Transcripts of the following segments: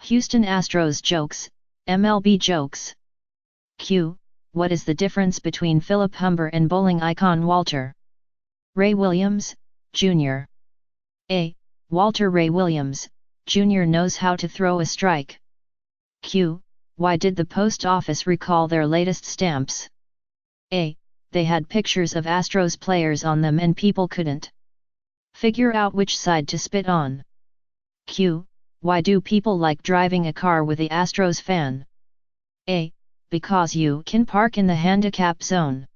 Houston Astros jokes, MLB jokes. Q. What is the difference between Philip Humber and bowling icon Walter Ray Williams, Jr.? A. Walter Ray Williams, Jr. knows how to throw a strike. Q. Why did the post office recall their latest stamps? A. They had pictures of Astros players on them and people couldn't figure out which side to spit on. Q. Why do people like driving a car with the Astros fan? A. Because you can park in the handicap zone.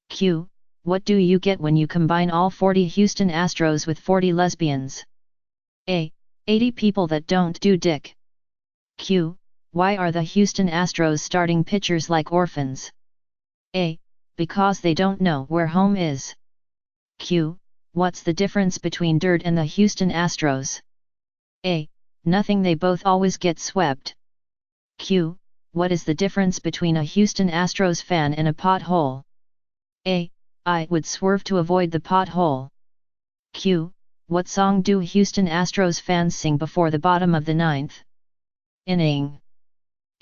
Q. What do you get when you combine all 40 Houston Astros with 40 lesbians? A. 80 people that don't do dick. Q. Why are the Houston Astros starting pitchers like orphans? A. Because they don't know where home is. Q. What's the difference between dirt and the Houston Astros? A. Nothing, they both always get swept. Q. What is the difference between a Houston Astros fan and a pothole? A. I would swerve to avoid the pothole. Q. What song do Houston Astros fans sing before the bottom of the ninth inning?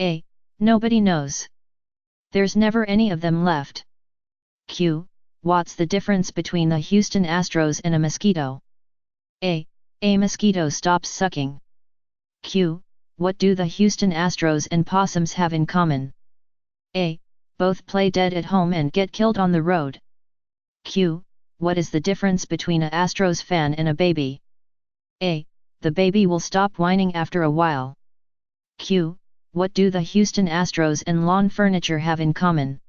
A. Nobody knows. There's never any of them left. Q. What's the difference between the Houston Astros and a mosquito? A. A mosquito stops sucking. Q. What do the Houston Astros and possums have in common? A. Both play dead at home and get killed on the road. Q. What is the difference between a Astros fan and a baby? A. The baby will stop whining after a while. Q. What do the Houston Astros and lawn furniture have in common?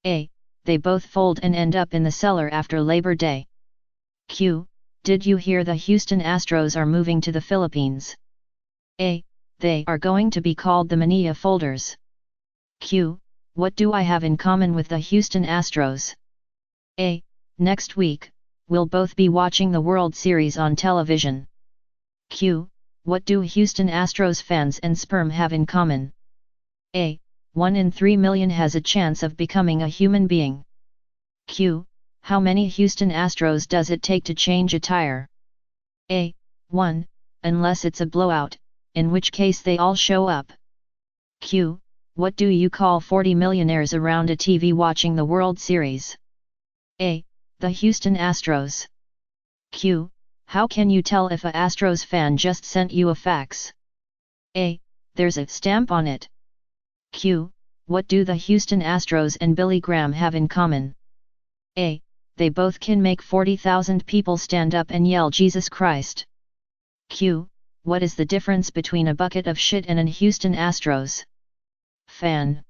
A. They both fold and end up in the cellar after Labor Day. Q. Did you hear the Houston Astros are moving to the Philippines? A. They are going to be called the Manila Folders. Q. What do I have in common with the Houston Astros? A. Next week, we'll both be watching the World Series on television. Q. What do Houston Astros fans and sperm have in common? A. 1 in 3 million has a chance of becoming a human being. Q. How many Houston Astros does it take to change a tire? A. 1, unless it's a blowout, in which case they all show up. Q. What do you call 40 millionaires around a TV watching the World Series? A. The Houston Astros. Q. How can you tell if a Astros fan just sent you a fax? A. There's a stamp on it. Q. What do the Houston Astros and Billy Graham have in common? A. They both can make 40,000 people stand up and yell Jesus Christ. Q. What is the difference between a bucket of shit and an Houston Astros fan?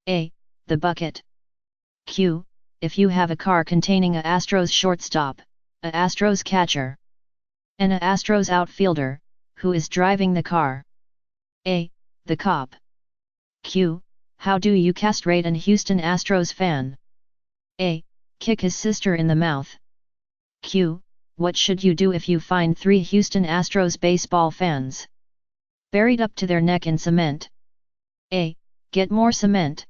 A. The bucket. Q. If you have a car containing a Astros shortstop, a Astros catcher, and a Astros outfielder, who is driving the car? A. The cop. Q. How do you castrate an Houston Astros fan? A. Kick his sister in the mouth. Q. What should you do if you find 3 Houston Astros baseball fans buried up to their neck in cement? A. Get more cement.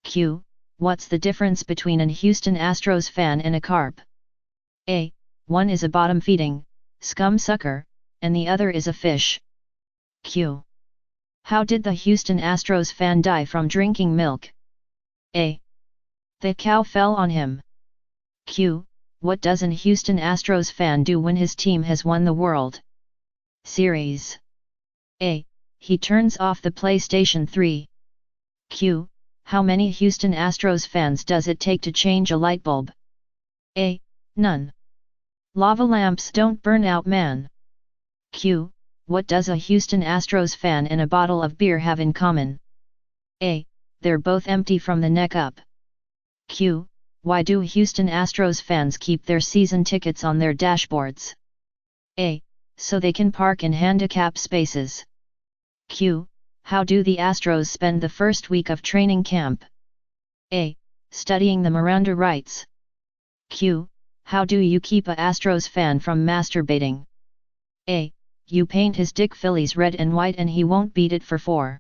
Q. What's the difference between an Houston Astros fan and a carp? A. One is a bottom-feeding scum sucker, and the other is a fish. Q. How did the Houston Astros fan die from drinking milk? A. The cow fell on him. Q. What does an Houston Astros fan do when his team has won the World Series? A. He turns off the PlayStation 3. Q. How many Houston Astros fans does it take to change a light bulb? A. None. Lava lamps don't burn out, man. Q. What does a Houston Astros fan and a bottle of beer have in common? A. They're both empty from the neck up. Q. Why do Houston Astros fans keep their season tickets on their dashboards? A. So they can park in handicap spaces. Q. How do the Astros spend the first week of training camp? A. Studying the Miranda rights. Q. How do you keep a Astros fan from masturbating? A. You paint his dick Phillies red and white and he won't beat it for 4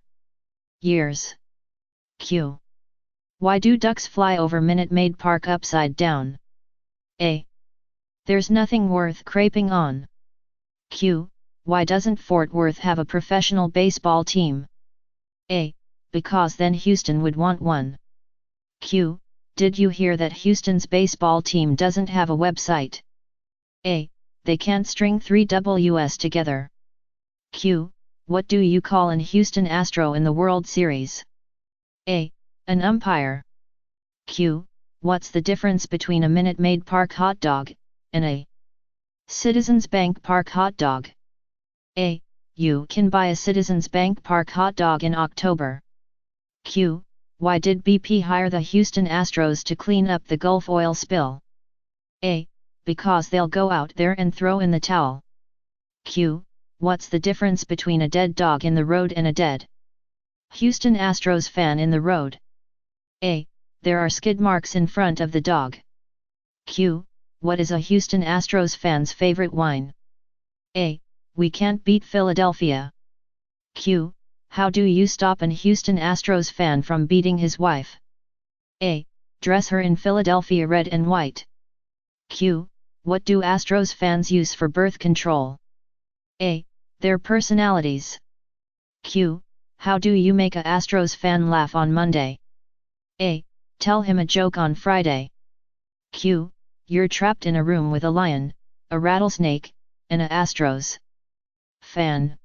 years. Q. Why do ducks fly over Minute Maid Park upside down? A. There's nothing worth craping on. Q. why doesn't Fort Worth have a professional baseball team? A. Because then Houston would want one. Q. Did you hear that Houston's baseball team doesn't have a website? A. They can't string 3 Ws together. Q. What do you call an Houston Astro in the World Series? A. An umpire. Q. What's the difference between a Minute Maid Park hot dog and a Citizens Bank Park hot dog? A. You can buy a Citizens Bank Park hot dog in October. Q. Why did BP hire the Houston Astros to clean up the Gulf oil spill? A. Because they'll go out there and throw in the towel. Q. What's the difference between a dead dog in the road and a dead Houston Astros fan in the road? A. There are skid marks in front of the dog. Q. What is a Houston Astros fan's favorite wine? A. We can't beat Philadelphia. Q. How do you stop an Houston Astros fan from beating his wife? A. Dress her in Philadelphia red and white. Q. What do Astros fans use for birth control? A. Their personalities. Q. How do you make a Astros fan laugh on Monday? A. Tell him a joke on Friday. Q. You're trapped in a room with a lion, a rattlesnake, and a Astros fan.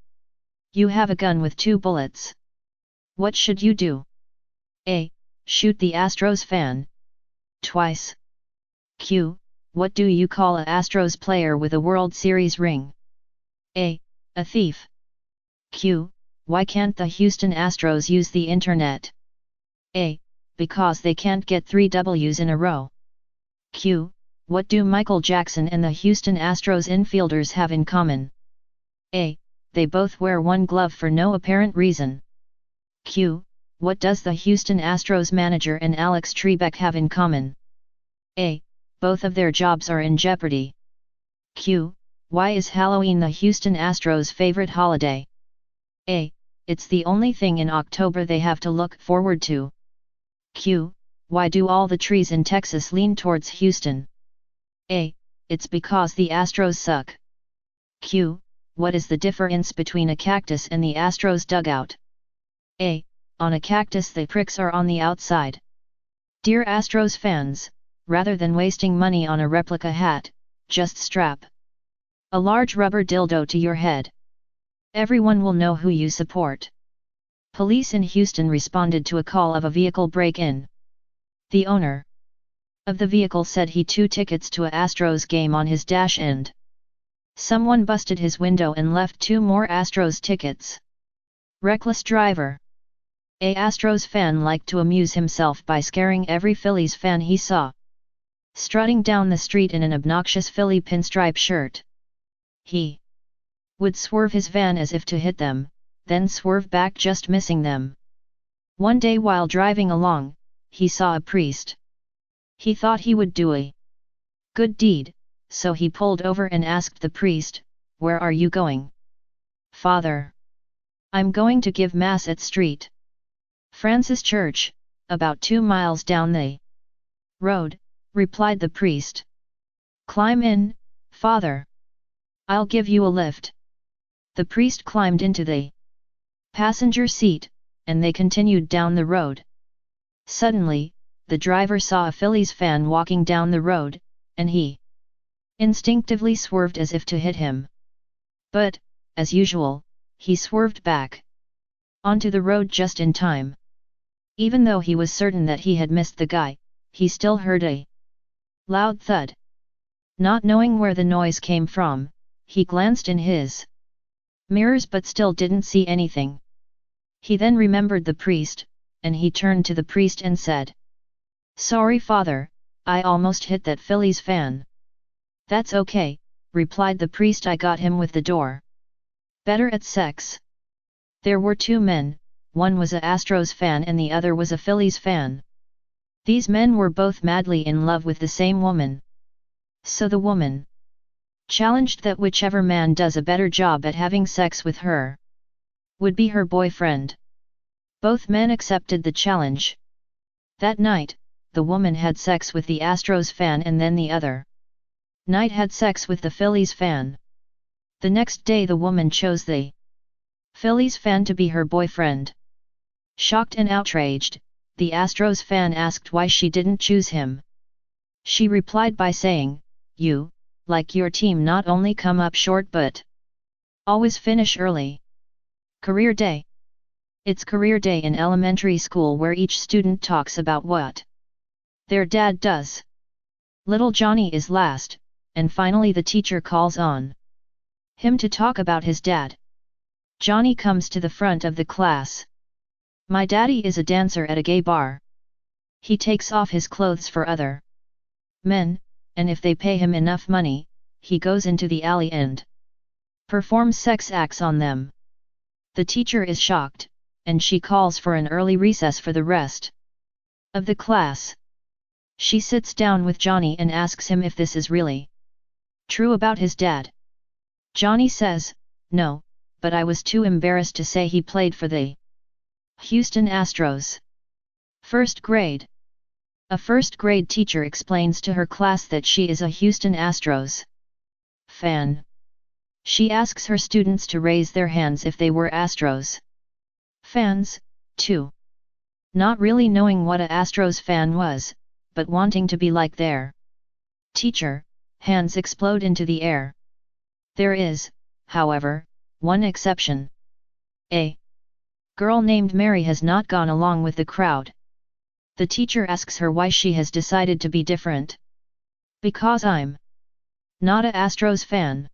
You have a gun with 2 bullets. What should you do? A. Shoot the Astros fan twice. Q. What do you call a Astros player with a World Series ring? A. A thief. Q. Why can't the Houston Astros use the internet? A. Because they can't get 3 Ws in a row. Q. What do Michael Jackson and the Houston Astros infielders have in common? A. They both wear 1 glove for no apparent reason. Q. What does the Houston Astros manager and Alex Trebek have in common? A. Both of their jobs are in jeopardy. Q. Why is Halloween the Houston Astros' favorite holiday? A. It's the only thing in October they have to look forward to. Q. Why do all the trees in Texas lean towards Houston? A. It's because the Astros suck. Q. What is the difference between a cactus and the Astros dugout? A. On a cactus the pricks are on the outside. Dear Astros fans, rather than wasting money on a replica hat, just strap a large rubber dildo to your head. Everyone will know who you support. Police in Houston responded to a call of a vehicle break-in. The owner of the vehicle said he 2 tickets to a Astros game on his dash end. Someone busted his window and left 2 more Astros tickets. Reckless driver. A Astros fan liked to amuse himself by scaring every Phillies fan he saw. Strutting down the street in an obnoxious Philly pinstripe shirt. He would swerve his van as if to hit them, then swerve back just missing them. One day while driving along, he saw a priest. He thought he would do a good deed, so he pulled over and asked the priest, "Where are you going?" "Father, I'm going to give Mass at St. Francis Church, about 2 miles down the road," replied the priest. "Climb in, Father. I'll give you a lift." The priest climbed into the passenger seat, and they continued down the road. Suddenly, the driver saw a Phillies fan walking down the road, and he instinctively swerved as if to hit him. But, as usual, he swerved back onto the road just in time. Even though he was certain that he had missed the guy, he still heard a loud thud. Not knowing where the noise came from, he glanced in his mirrors but still didn't see anything. He then remembered the priest, and he turned to the priest and said, "Sorry, Father, I almost hit that Phillies fan." "That's okay," replied the priest, "I got him with the door better at sex." There were 2 men, one was a Astros fan and the other was a Phillies fan. These men were both madly in love with the same woman. So the woman challenged that whichever man does a better job at having sex with her would be her boyfriend. Both men accepted the challenge. That night, the woman had sex with the Astros fan and then the other night had sex with the Phillies fan. The next day the woman chose the Phillies fan to be her boyfriend. Shocked and outraged, the Astros fan asked why she didn't choose him. She replied by saying, "You, like your team, not only come up short but always finish early." Career Day. It's career day in elementary school where each student talks about what their dad does. Little Johnny is last, and finally the teacher calls on him to talk about his dad. Johnny comes to the front of the class. "My daddy is a dancer at a gay bar. He takes off his clothes for other men, and if they pay him enough money, he goes into the alley and performs sex acts on them." The teacher is shocked, and she calls for an early recess for the rest of the class. She sits down with Johnny and asks him if this is really true about his dad. Johnny says, "No, but I was too embarrassed to say he played for the Houston Astros." First grade. A first-grade teacher explains to her class that she is a Houston Astros fan. She asks her students to raise their hands if they were Astros fans, too. Not really knowing what a Astros fan was, but wanting to be like their teacher, hands explode into the air. There is, however, one exception. A girl named Mary has not gone along with the crowd. The teacher asks her why she has decided to be different. "Because I'm not a Astros fan."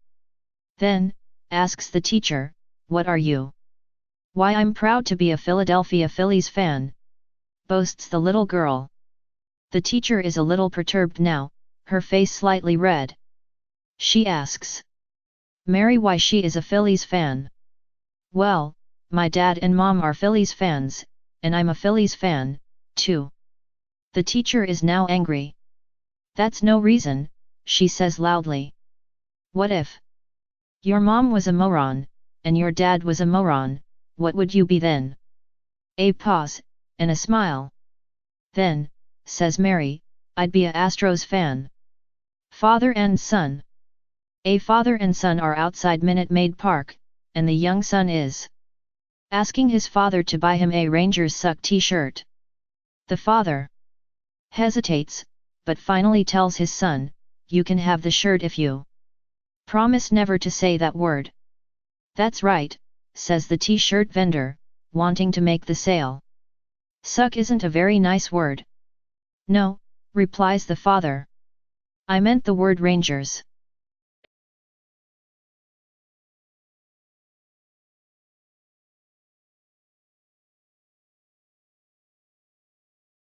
Then, asks the teacher, "What are you?" "Why, I'm proud to be a Philadelphia Phillies fan," boasts the little girl. The teacher is a little perturbed now, her face slightly red. She asks Mary why she is a Phillies fan. "Well, my dad and mom are Phillies fans, and I'm a Phillies fan, too." The teacher is now angry. "That's no reason," she says loudly. "What if your mom was a moron, and your dad was a moron, what would you be then?" A pause, and a smile. "Then," says Mary, "I'd be a Astros fan." Father and son. A father and son are outside Minute Maid Park, and the young son is asking his father to buy him a Rangers Suck t-shirt. The father hesitates, but finally tells his son, "You can have the shirt if you promise never to say that word." "That's right," says the t-shirt vendor, wanting to make the sale. "Suck isn't a very nice word." "No," replies the father. "I meant the word Rangers."